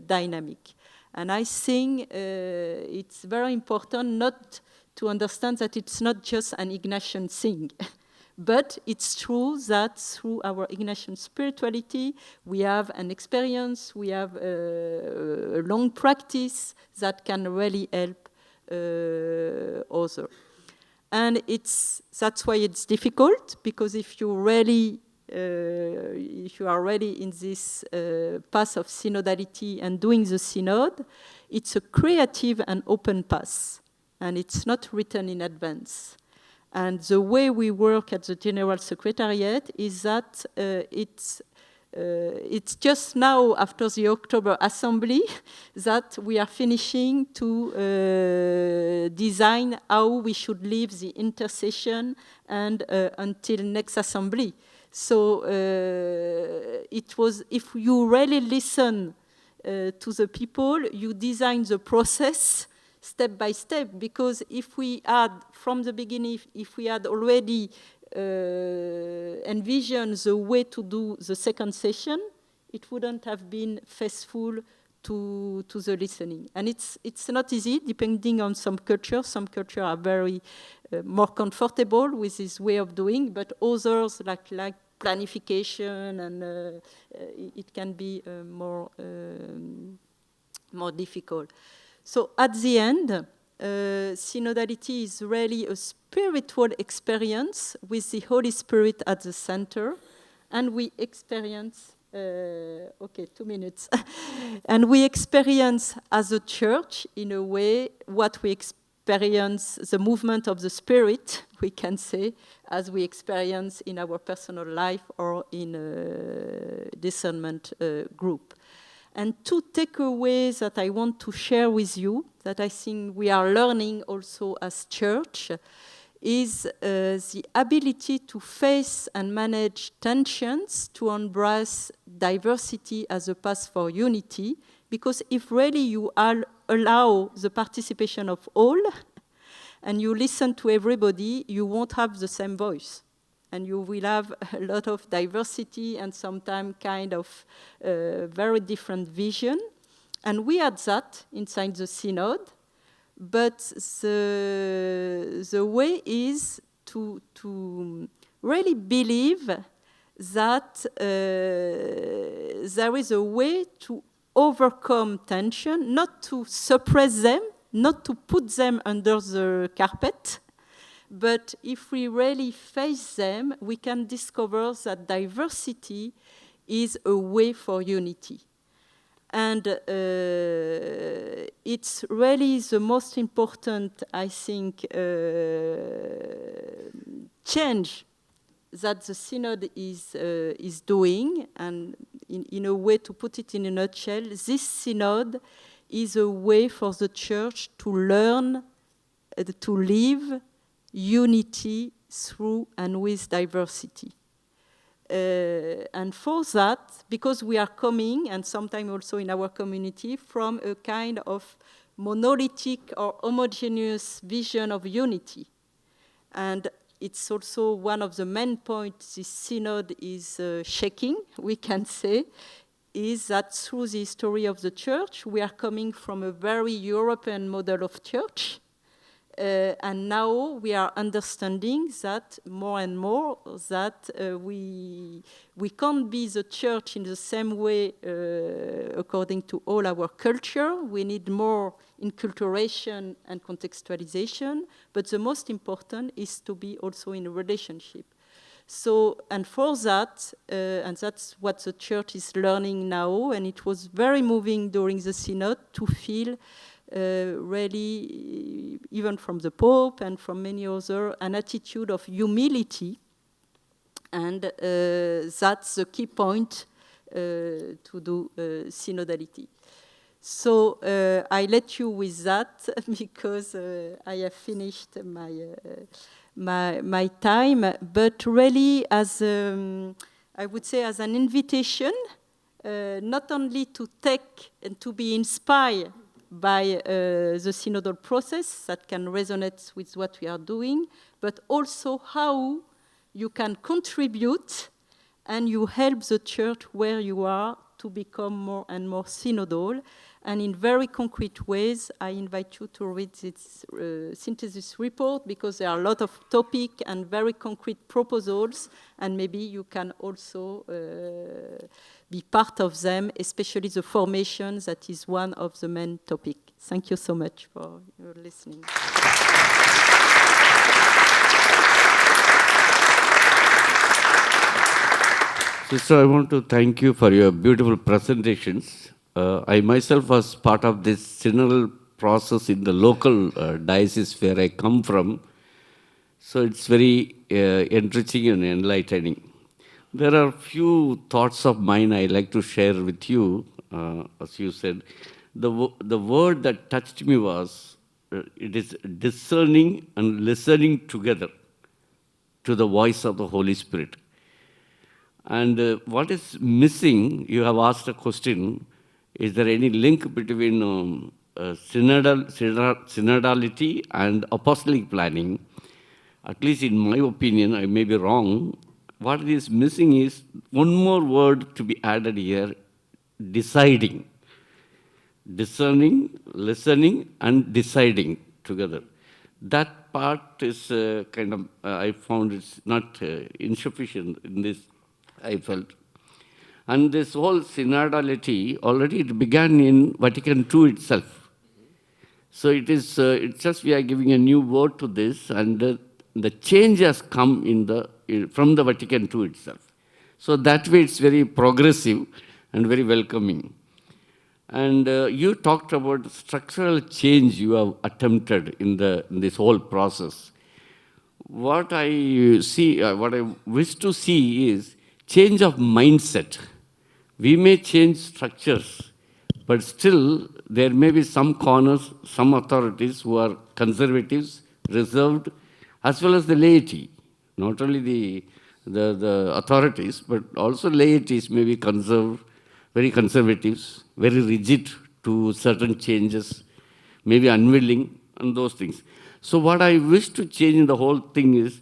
dynamic. And I think it's very important not to understand that it's not just an Ignatian thing. But it's true that through our Ignatian spirituality, we have an experience, we have a long practice that can really help others. And that's why it's difficult, because if you are really in this path of synodality and doing the synod, it's a creative and open path, and it's not written in advance. And the way we work at the General Secretariat is that it's just now, after the October Assembly, that we are finishing to design how we should leave the intercession and until next Assembly. So it was, if you really listen to the people, you design the process step by step, because if we had, from the beginning, if we had already envisioned the way to do the second session, it wouldn't have been faithful to the listening. And it's not easy, depending on some cultures. Some cultures are very more comfortable with this way of doing, but others, like planification, and it can be more difficult. So at the end, synodality is really a spiritual experience with the Holy Spirit at the center, and we experience, 2 minutes, and we experience as a church, in a way, what we experience, the movement of the Spirit, we can say, as we experience in our personal life or in a discernment group. And 2 takeaways that I want to share with you, that I think we are learning also as church, is the ability to face and manage tensions, to embrace diversity as a path for unity, because if really you allow the participation of all, and you listen to everybody, you won't have the same voice. And you will have a lot of diversity and sometimes kind of very different vision. And we had that inside the synod, but the way is to really believe that there is a way to overcome tension, not to suppress them, not to put them under the carpet, but if we really face them, we can discover that diversity is a way for unity. And it's really the most important, I think, change that the Synod is doing. And in a way, to put it in a nutshell, this Synod is a way for the Church to learn to live unity through and with diversity. And for that, because we are coming, and sometimes also in our community, from a kind of monolithic or homogeneous vision of unity. And it's also one of the main points this synod is shaking, we can say, is that through the history of the church, we are coming from a very European model of church. And now we are understanding that more and more that we can't be the church in the same way according to all our culture. We need more inculturation and contextualization, but the most important is to be also in a relationship. So, and for that, and that's what the church is learning now, and it was very moving during the synod to feel really, even from the Pope and from many others, an attitude of humility. And that's the key point to do synodality. So I let you with that because I have finished my time, but really as, I would say, as an invitation, not only to take and to be inspired by the synodal process that can resonate with what we are doing, but also how you can contribute and you help the church where you are to become more and more synodal. And in very concrete ways, I invite you to read this synthesis report, because there are a lot of topics and very concrete proposals, and maybe you can also be part of them, especially the formation, that is one of the main topics. Thank you so much for your listening. Sister, I want to thank you for your beautiful presentations. I myself was part of this synodal process in the local diocese where I come from. So it's very enriching and enlightening. There are few thoughts of mine I like to share with you. As you said, the word that touched me was, it is discerning and listening together to the voice of the Holy Spirit. And what is missing, you have asked a question, is there any link between synodality and apostolic planning? At least in my opinion, I may be wrong. What is missing is one more word to be added here, deciding. Discerning, listening, and deciding together. That part is I found it's not insufficient in this, I felt. And this whole synodality, already it began in Vatican II itself. So it's just we are giving a new word to this, and the change has come from the Vatican II itself. So that way it's very progressive and very welcoming. And you talked about structural change you have attempted in this whole process. What I see, what I wish to see is change of mindset. We may change structures, but still there may be some corners, some authorities who are conservatives, reserved, as well as the laity. Not only the authorities, but also laities may be very conservatives, very rigid to certain changes, maybe unwilling, and those things. So what I wish to change in the whole thing is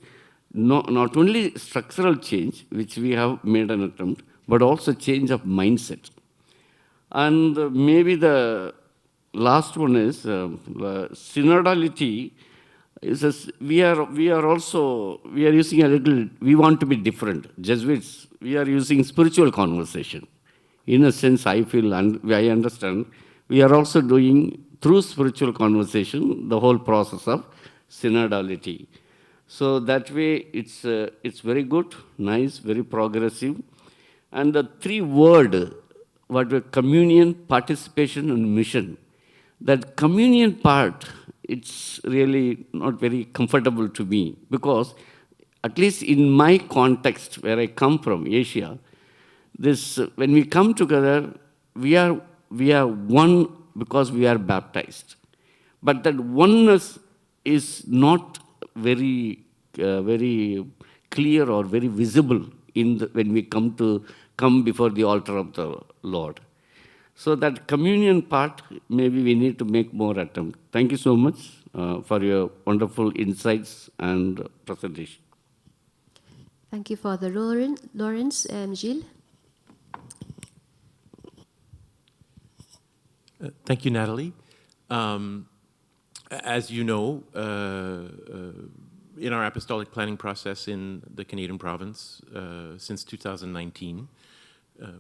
not only structural change, which we have made an attempt, but also change of mindset. And maybe the last one is synodality. We are using a little, we want to be different. Jesuits, we are using spiritual conversation. In a sense, I feel, and I understand, we are also doing, through spiritual conversation, the whole process of synodality. So that way, it's very good, nice, very progressive. And the three words, what were communion, participation, and mission. That communion part, it's really not very comfortable to me, because at least in my context, where I come from, Asia, when we come together, we are one because we are baptized. But that oneness is not very clear or very visible when we come before the altar of the Lord. So that communion part, maybe we need to make more attempt. Thank you so much for your wonderful insights and presentation. Thank you, Father Lawrence and Gilles. Thank you, Nathalie. As you know, in our apostolic planning process in the Canadian province, since 2019,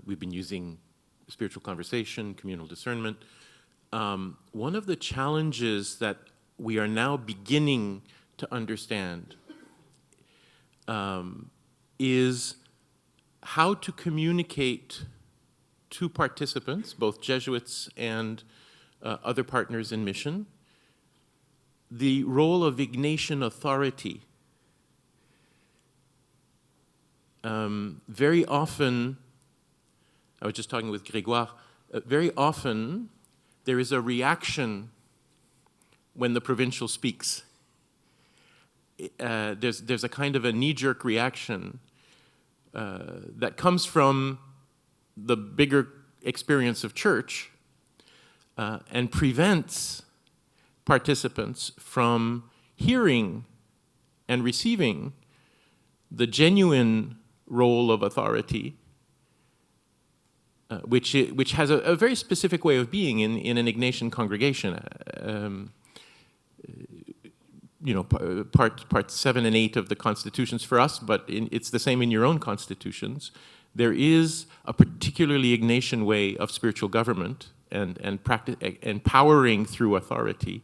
we've been using spiritual conversation, communal discernment. One of the challenges that we are now beginning to understand is how to communicate to participants, both Jesuits and other partners in mission, the role of Ignatian authority. Very often, I was just talking with Grégoire, very often there is a reaction when the provincial speaks. There's a kind of a knee-jerk reaction that comes from the bigger experience of church, and prevents participants from hearing and receiving the genuine role of authority, which has a very specific way of being in an Ignatian congregation. Part 7 and 8 of the constitutions for us, but it's the same in your own constitutions. There is a particularly Ignatian way of spiritual government and practice, empowering through authority,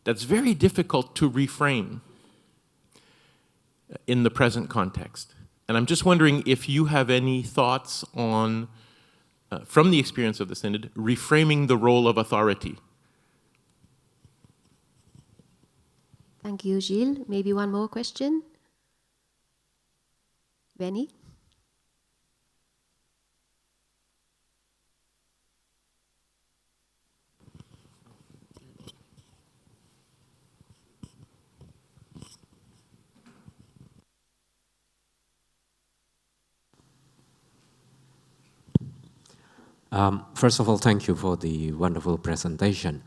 that's very difficult to reframe in the present context. And I'm just wondering if you have any thoughts on, from the experience of the Synod, reframing the role of authority. Thank you, Gilles. Maybe one more question? Benny? First of all, thank you for the wonderful presentation.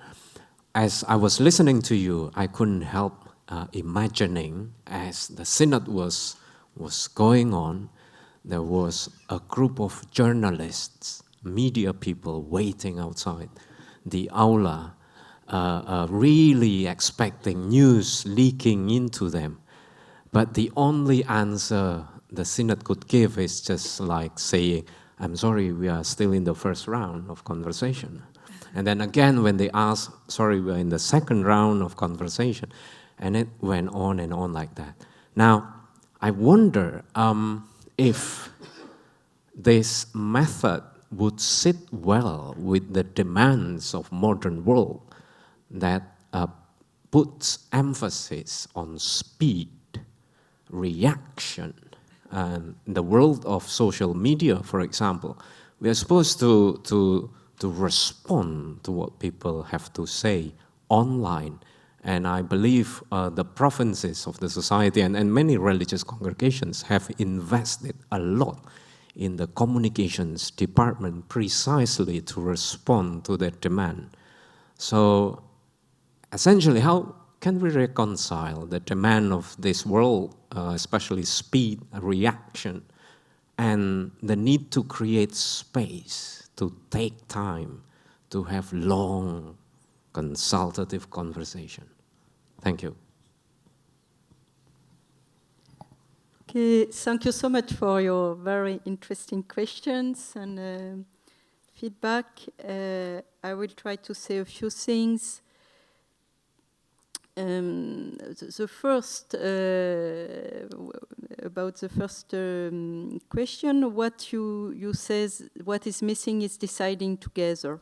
As I was listening to you, I couldn't help imagining, as the synod was going on, there was a group of journalists, media people waiting outside the aula, really expecting news leaking into them. But the only answer the synod could give is just like saying, I'm sorry, we are still in the first round of conversation. And then again, when they asked, sorry, we're in the second round of conversation. And it went on and on like that. Now, I wonder if this method would sit well with the demands of modern world that puts emphasis on speed, reaction. And the world of social media, for example, we are supposed to respond to what people have to say online. And I believe the provinces of the society and many religious congregations have invested a lot in the communications department precisely to respond to that demand. So essentially, how can we reconcile the demand of this world, especially speed, reaction, and the need to create space, to take time, to have long, consultative conversation? Thank you. Okay, thank you so much for your very interesting questions and feedback. I will try to say a few things. The first, about the first question, what you says, what is missing is deciding together.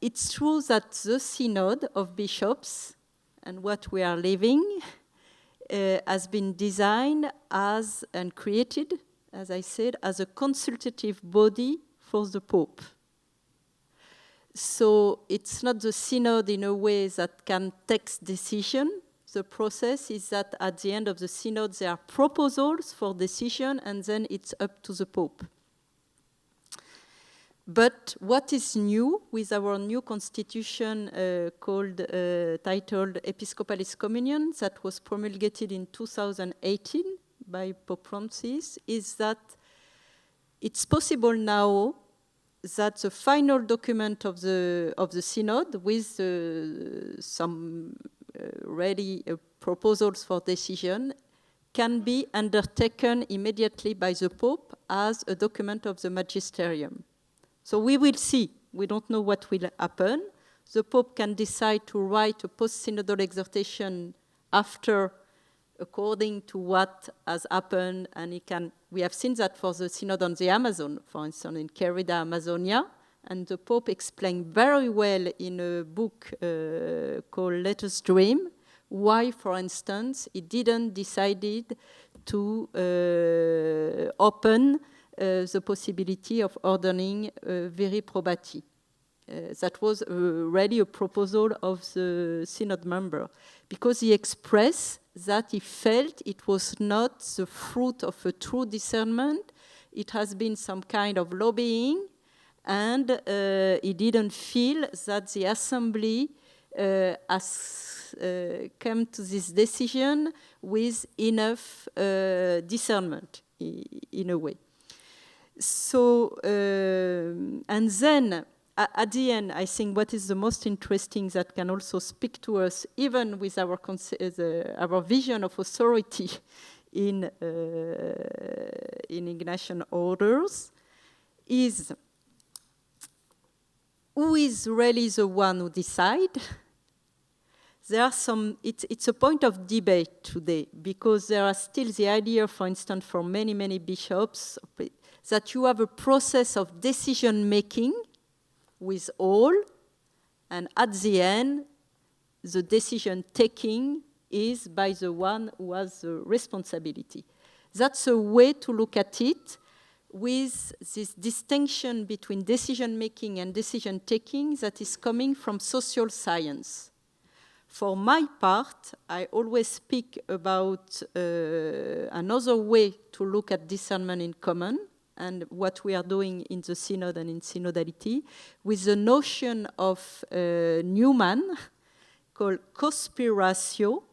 It's true that the Synod of Bishops and what we are living has been designed as and created, as I said, as a consultative body for the Pope. So it's not the synod in a way that can take decision. The process is that at the end of the synod there are proposals for decision and then it's up to the Pope. But what is new with our new constitution titled Episcopalis Communion that was promulgated in 2018 by Pope Francis is that it's possible now that the final document of the synod with some ready proposals for decision can be undertaken immediately by the Pope as a document of the magisterium. So we will see. We don't know what will happen. The Pope can decide to write a post-synodal exhortation after, according to what has happened, and he can. We have seen that for the Synod on the Amazon, for instance, in Querida Amazonia, and the Pope explained very well in a book called Let Us Dream why, for instance, he didn't decided to open the possibility of ordering viri probati. That was really a proposal of the synod member, because he expressed that he felt it was not the fruit of a true discernment. It has been some kind of lobbying, and he didn't feel that the assembly has come to this decision with enough discernment, in a way. So, and then at the end, I think what is the most interesting that can also speak to us, even with our vision of authority in Ignatian orders, is who is really the one who decides. There are some, it's a point of debate today, because there are still the idea, for instance, for many, many bishops, that you have a process of decision-making with all, and at the end, the decision-taking is by the one who has the responsibility. That's a way to look at it, with this distinction between decision-making and decision-taking that is coming from social science. For my part, I always speak about another way to look at discernment in common, and what we are doing in the synod and in synodality, with the notion of Newman called conspiratio.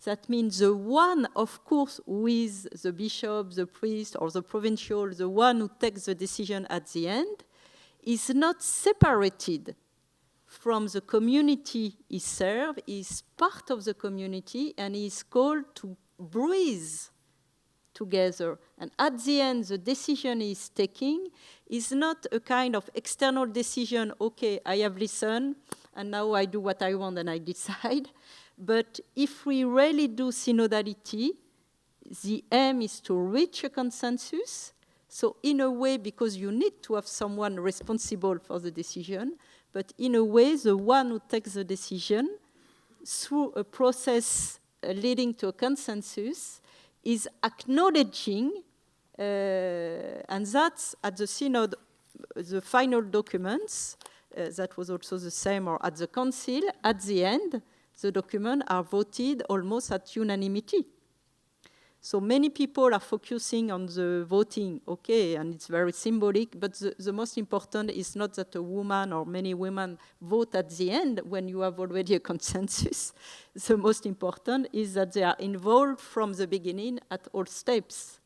That means the one, of course, with the bishop, the priest, or the provincial, the one who takes the decision at the end, is not separated from the community he serves, is part of the community, and is called to breathe together. And at the end, the decision he is taking is not a kind of external decision, okay, I have listened, and now I do what I want and I decide. But if we really do synodality, the aim is to reach a consensus. So in a way, because you need to have someone responsible for the decision, but in a way, the one who takes the decision through a process leading to a consensus is acknowledging, and that's at the synod, the final documents, that was also the same, or at the council, at the end, the documents are voted almost at unanimity. So many people are focusing on the voting, okay, and it's very symbolic, but the most important is not that a woman or many women vote at the end when you have already a consensus. The most important is that they are involved from the beginning at all steps.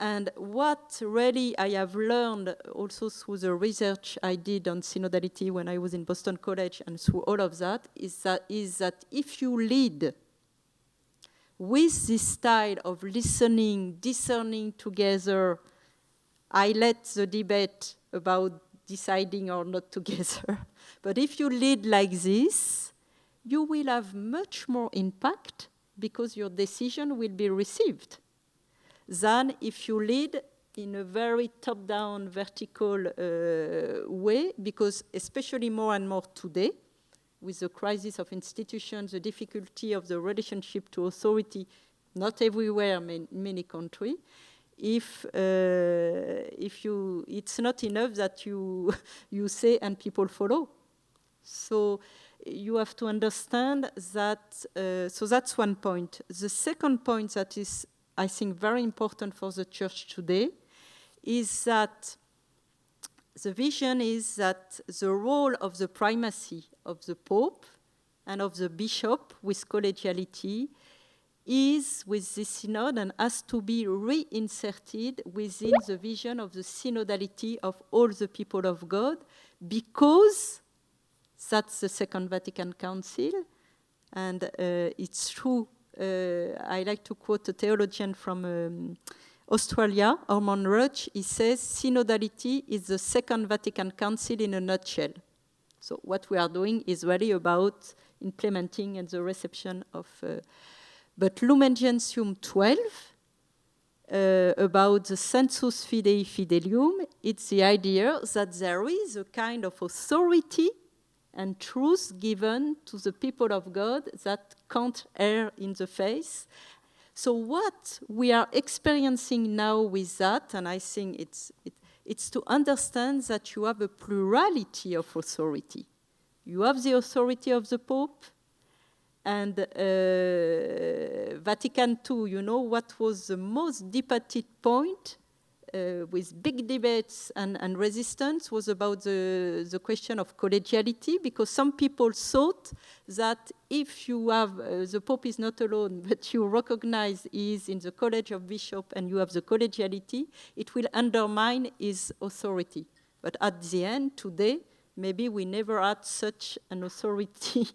And what really I have learned also through the research I did on synodality when I was in Boston College, and through all of that, is that if you lead with this style of listening, discerning together, I let the debate about deciding or not together. But if you lead like this, you will have much more impact because your decision will be received than if you lead in a very top-down, vertical way, because especially more and more today, with the crisis of institutions, the difficulty of the relationship to authority, not everywhere, many countries, if you, it's not enough that you say and people follow. So you have to understand that, so that's one point. The second point that is, I think, very important for the church today is that the vision is that the role of the primacy of the Pope and of the bishop with collegiality is with the synod and has to be reinserted within the vision of the synodality of all the people of God, because that's the Second Vatican Council, and it's true. I like to quote a theologian from Australia, Ormond Roach. He says, synodality is the Second Vatican Council in a nutshell. So what we are doing is really about implementing and the reception of... but Lumen Gentium 12, about the sensus fidei fidelium, it's the idea that there is a kind of authority and truth given to the people of God that can't err in the faith. So what we are experiencing now with that, and I think it's to understand that you have a plurality of authority. You have the authority of the Pope, and Vatican II, you know, what was the most debated point with big debates and resistance was about the question of collegiality, because some people thought that if you have, the Pope is not alone, but you recognize he is in the College of Bishops and you have the collegiality, it will undermine his authority. But at the end, today, maybe we never had such an authority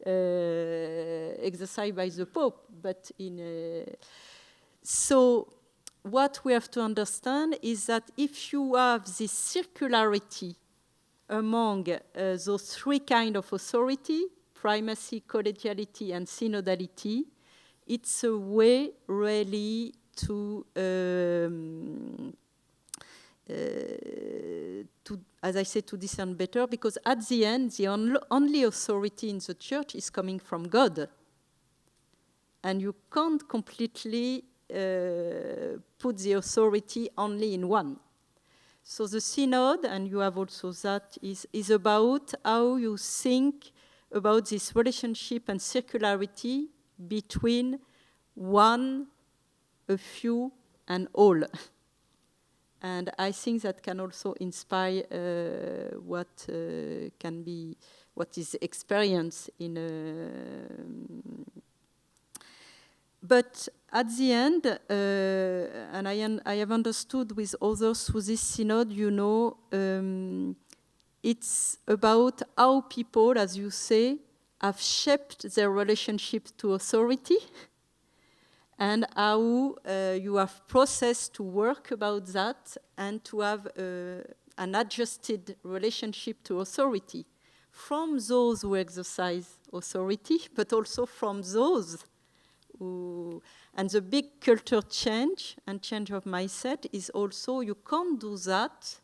exercised by the Pope, but so what we have to understand is that if you have this circularity among those three kinds of authority, primacy, collegiality, and synodality, it's a way really to as I said, to discern better, because at the end, the only authority in the church is coming from God. And you can't completely put the authority only in one. So the synod, and you have also that, is about how you think about this relationship and circularity between one, a few, and all. And I think that can also inspire what is experienced in but at the end, and I have understood with others through this synod, it's about how people, as you say, have shaped their relationship to authority, and how you have processed to work about that and to have an adjusted relationship to authority from those who exercise authority, but also from those who... And the big culture change and change of mindset is also, you can't do that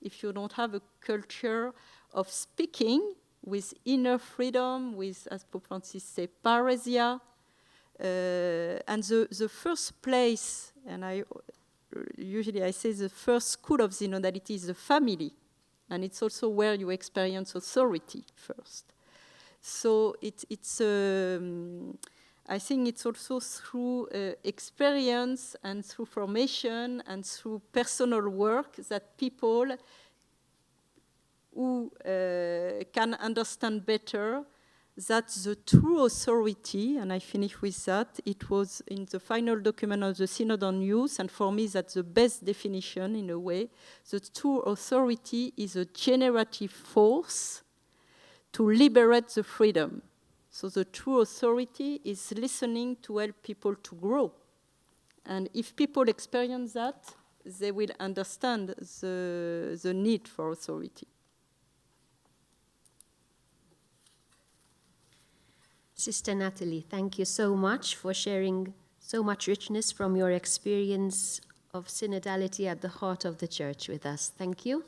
if you don't have a culture of speaking with inner freedom, with, as Pope Francis said, parousia. And the first place, and usually I say the first school of synodality is the family, and it's also where you experience authority first. So I think it's also through experience and through formation and through personal work that people who can understand better that the true authority, and I finish with that, it was in the final document of the Synod on Youth, and for me that's the best definition in a way. The true authority is a generative force to liberate the freedom. So the true authority is listening to help people to grow. And if people experience that, they will understand the need for authority. Sister Nathalie, thank you so much for sharing so much richness from your experience of synodality at the heart of the church with us. Thank you.